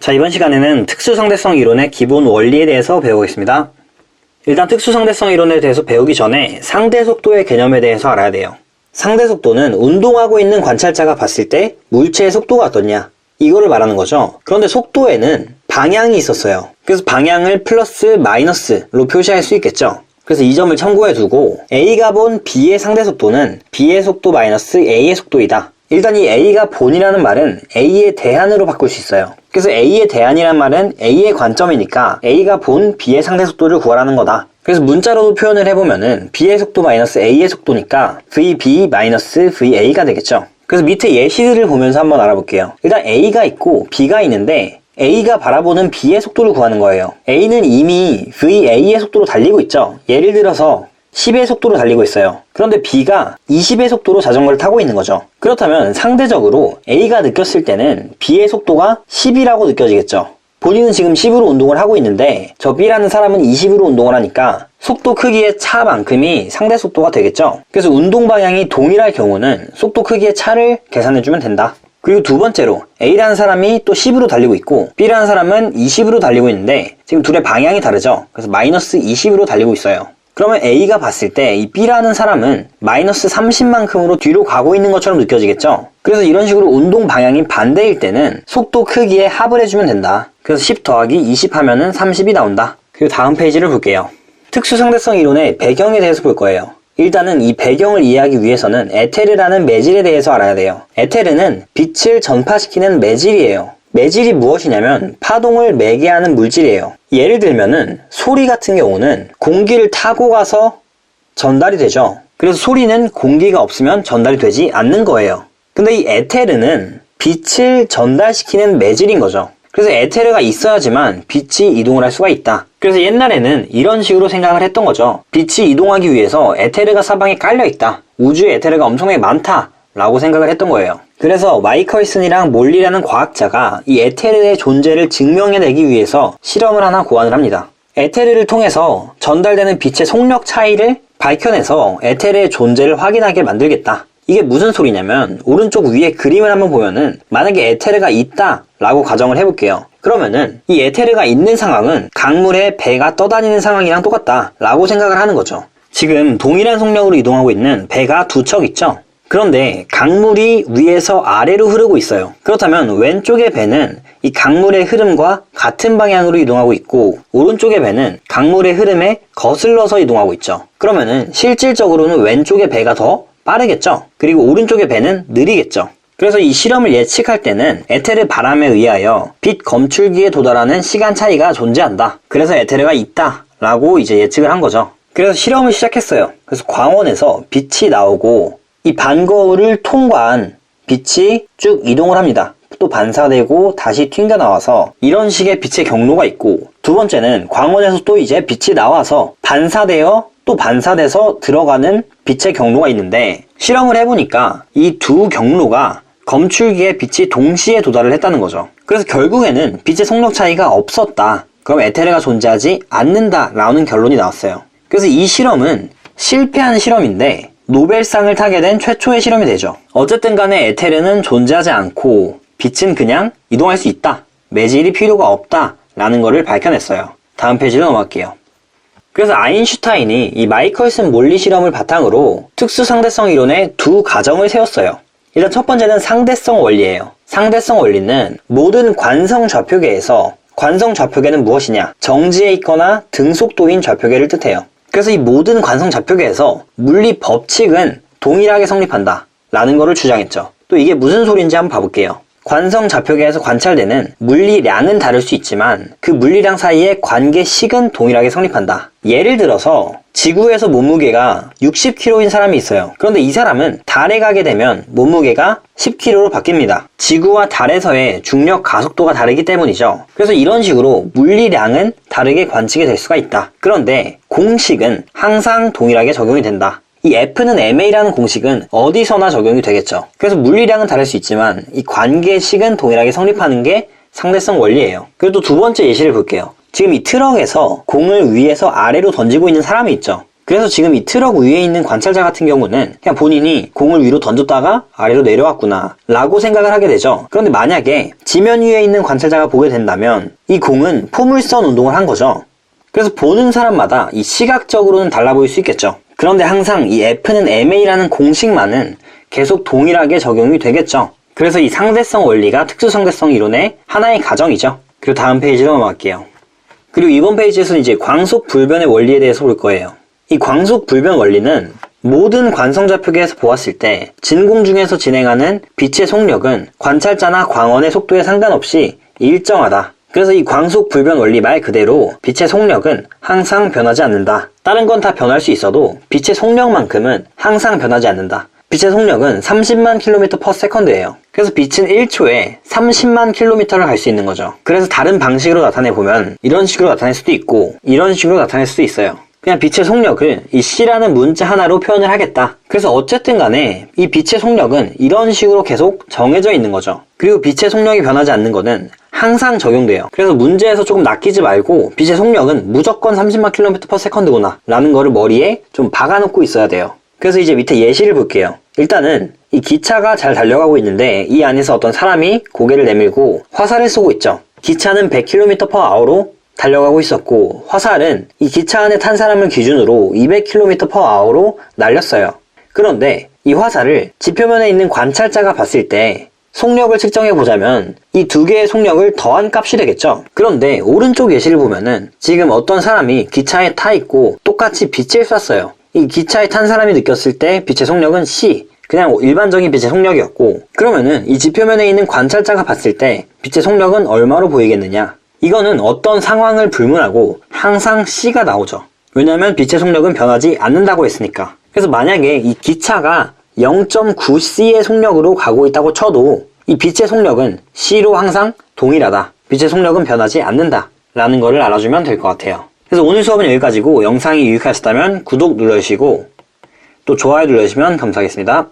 자, 이번 시간에는 특수상대성 이론의 기본 원리에 대해서 배우겠습니다. 일단 특수상대성 이론에 대해서 배우기 전에 상대속도의 개념에 대해서 알아야 돼요. 상대속도는 운동하고 있는 관찰자가 봤을 때 물체의 속도가 어떻냐, 이거를 말하는 거죠. 그런데 속도에는 방향이 있었어요. 그래서 방향을 플러스 마이너스로 표시할 수 있겠죠. 그래서 이 점을 참고해 두고 A가 본 B의 상대속도는 B의 속도 마이너스 A의 속도이다. 일단 이 A가 본이라는 말은 A의 대안으로 바꿀 수 있어요. 그래서 A의 대안이란 말은 A의 관점이니까 A가 본 B의 상대속도를 구하라는 거다. 그래서 문자로도 표현을 해보면은 B의 속도 마이너스 A의 속도니까 VB 마이너스 VA가 되겠죠. 그래서 밑에 예시들을 보면서 한번 알아볼게요. 일단 A가 있고 B가 있는데 A가 바라보는 B의 속도를 구하는 거예요. A는 이미 VA의 속도로 달리고 있죠. 예를 들어서 10의 속도로 달리고 있어요. 그런데 B가 20의 속도로 자전거를 타고 있는 거죠. 그렇다면 상대적으로 A가 느꼈을 때는 B의 속도가 10이라고 느껴지겠죠. 본인은 지금 10으로 운동을 하고 있는데 저 B라는 사람은 20으로 운동을 하니까 속도 크기의 차만큼이 상대 속도가 되겠죠. 그래서 운동 방향이 동일할 경우는 속도 크기의 차를 계산해주면 된다. 그리고 두 번째로 A라는 사람이 또 10으로 달리고 있고 B라는 사람은 20으로 달리고 있는데 지금 둘의 방향이 다르죠. 그래서 마이너스 20으로 달리고 있어요. 그러면 A가 봤을 때 이 B라는 사람은 마이너스 30만큼으로 뒤로 가고 있는 것처럼 느껴지겠죠. 그래서 이런 식으로 운동 방향이 반대일 때는 속도 크기에 합을 해주면 된다. 그래서 10 더하기 20 하면은 30이 나온다. 그리고 다음 페이지를 볼게요. 특수상대성 이론의 배경에 대해서 볼 거예요. 일단은 이 배경을 이해하기 위해서는 에테르라는 매질에 대해서 알아야 돼요. 에테르는 빛을 전파시키는 매질이에요. 매질이 무엇이냐면 파동을 매개하는 물질이에요. 예를 들면은 소리 같은 경우는 공기를 타고 가서 전달이 되죠. 그래서 소리는 공기가 없으면 전달이 되지 않는 거예요. 근데 이 에테르는 빛을 전달시키는 매질인 거죠. 그래서 에테르가 있어야지만 빛이 이동을 할 수가 있다. 그래서 옛날에는 이런 식으로 생각을 했던 거죠. 빛이 이동하기 위해서 에테르가 사방에 깔려 있다. 우주에 에테르가 엄청나게 많다 라고 생각을 했던 거예요. 그래서 마이컬슨이랑 몰리라는 과학자가 이 에테르의 존재를 증명해내기 위해서 실험을 하나 고안을 합니다. 에테르를 통해서 전달되는 빛의 속력 차이를 밝혀내서 에테르의 존재를 확인하게 만들겠다. 이게 무슨 소리냐면 오른쪽 위에 그림을 한번 보면은 만약에 에테르가 있다 라고 가정을 해볼게요. 그러면은 이 에테르가 있는 상황은 강물에 배가 떠다니는 상황이랑 똑같다 라고 생각을 하는 거죠. 지금 동일한 속력으로 이동하고 있는 배가 두 척 있죠. 그런데 강물이 위에서 아래로 흐르고 있어요. 그렇다면 왼쪽의 배는 이 강물의 흐름과 같은 방향으로 이동하고 있고 오른쪽의 배는 강물의 흐름에 거슬러서 이동하고 있죠. 그러면은 실질적으로는 왼쪽의 배가 더 빠르겠죠. 그리고 오른쪽의 배는 느리겠죠. 그래서 이 실험을 예측할 때는 에테르 바람에 의하여 빛 검출기에 도달하는 시간 차이가 존재한다. 그래서 에테르가 있다 라고 이제 예측을 한 거죠. 그래서 실험을 시작했어요. 그래서 광원에서 빛이 나오고 이 반거울을 통과한 빛이 쭉 이동을 합니다. 또 반사되고 다시 튕겨 나와서 이런 식의 빛의 경로가 있고, 두 번째는 광원에서 또 이제 빛이 나와서 반사되어 또 반사돼서 들어가는 빛의 경로가 있는데 실험을 해보니까 이 두 경로가 검출기에 빛이 동시에 도달을 했다는 거죠. 그래서 결국에는 빛의 속력 차이가 없었다. 그럼 에테르가 존재하지 않는다 라는 결론이 나왔어요. 그래서 이 실험은 실패한 실험인데 노벨상을 타게 된 최초의 실험이 되죠. 어쨌든 간에 에테르는 존재하지 않고 빛은 그냥 이동할 수 있다. 매질이 필요가 없다 라는 거를 밝혀냈어요. 다음 페이지로 넘어갈게요. 그래서 아인슈타인이 이 마이컬슨 몰리 실험을 바탕으로 특수상대성 이론의 두 가정을 세웠어요. 일단 첫 번째는 상대성 원리예요. 상대성 원리는 모든 관성 좌표계에서 관성 좌표계는 무엇이냐? 정지해 있거나 등속도인 좌표계를 뜻해요. 그래서 이 모든 관성 좌표계에서 물리 법칙은 동일하게 성립한다 라는 거를 주장했죠. 또 이게 무슨 소리인지 한번 봐볼게요. 관성 좌표계에서 관찰되는 물리량은 다를 수 있지만 그 물리량 사이의 관계식은 동일하게 성립한다. 예를 들어서 지구에서 몸무게가 60kg인 사람이 있어요. 그런데 이 사람은 달에 가게 되면 몸무게가 10kg로 바뀝니다. 지구와 달에서의 중력 가속도가 다르기 때문이죠. 그래서 이런 식으로 물리량은 다르게 관측이 될 수가 있다. 그런데 공식은 항상 동일하게 적용이 된다. 이 F는 ma라는 공식은 어디서나 적용이 되겠죠. 그래서 물리량은 다를 수 있지만 이 관계식은 동일하게 성립하는 게 상대성 원리예요. 그리고 또 두 번째 예시를 볼게요. 지금 이 트럭에서 공을 위에서 아래로 던지고 있는 사람이 있죠. 그래서 지금 이 트럭 위에 있는 관찰자 같은 경우는 그냥 본인이 공을 위로 던졌다가 아래로 내려왔구나 라고 생각을 하게 되죠. 그런데 만약에 지면 위에 있는 관찰자가 보게 된다면 이 공은 포물선 운동을 한 거죠. 그래서 보는 사람마다 이 시각적으로는 달라 보일 수 있겠죠. 그런데 항상 이 F는 ma라는 공식만은 계속 동일하게 적용이 되겠죠. 그래서 이 상대성 원리가 특수상대성 이론의 하나의 가정이죠. 그리고 다음 페이지로 넘어갈게요. 그리고 이번 페이지에서는 이제 광속 불변의 원리에 대해서 볼 거예요. 이 광속 불변 원리는 모든 관성좌표계에서 보았을 때 진공 중에서 진행하는 빛의 속력은 관찰자나 광원의 속도에 상관없이 일정하다. 그래서 이 광속 불변 원리 말 그대로 빛의 속력은 항상 변하지 않는다. 다른 건 다 변할 수 있어도 빛의 속력만큼은 항상 변하지 않는다. 빛의 속력은 30만 km/s예요. 그래서 빛은 1초에 30만 km를 갈 수 있는 거죠. 그래서 다른 방식으로 나타내보면 이런 식으로 나타낼 수도 있고 이런 식으로 나타낼 수도 있어요. 그냥 빛의 속력을 이 C라는 문자 하나로 표현을 하겠다. 그래서 어쨌든 간에 이 빛의 속력은 이런 식으로 계속 정해져 있는 거죠. 그리고 빛의 속력이 변하지 않는 거는 항상 적용돼요. 그래서 문제에서 조금 낚이지 말고 빛의 속력은 무조건 30만 km/s구나 라는 거를 머리에 좀 박아놓고 있어야 돼요. 그래서 이제 밑에 예시를 볼게요. 일단은 이 기차가 잘 달려가고 있는데 이 안에서 어떤 사람이 고개를 내밀고 화살을 쏘고 있죠. 기차는 100km/h로 달려가고 있었고 화살은 이 기차 안에 탄 사람을 기준으로 200km/h로 날렸어요. 그런데 이 화살을 지표면에 있는 관찰자가 봤을 때 속력을 측정해보자면 이 두 개의 속력을 더한 값이 되겠죠. 그런데 오른쪽 예시를 보면은 지금 어떤 사람이 기차에 타 있고 똑같이 빛을 쐈어요. 이 기차에 탄 사람이 느꼈을 때 빛의 속력은 C, 그냥 일반적인 빛의 속력이었고 그러면은 이 지표면에 있는 관찰자가 봤을 때 빛의 속력은 얼마로 보이겠느냐? 이거는 어떤 상황을 불문하고 항상 C가 나오죠. 왜냐면 빛의 속력은 변하지 않는다고 했으니까. 그래서 만약에 이 기차가 0.9C의 속력으로 가고 있다고 쳐도 이 빛의 속력은 C로 항상 동일하다. 빛의 속력은 변하지 않는다. 라는 거를 알아주면 될 것 같아요. 그래서 오늘 수업은 여기까지고 영상이 유익하셨다면 구독 눌러주시고 또 좋아요 눌러주시면 감사하겠습니다.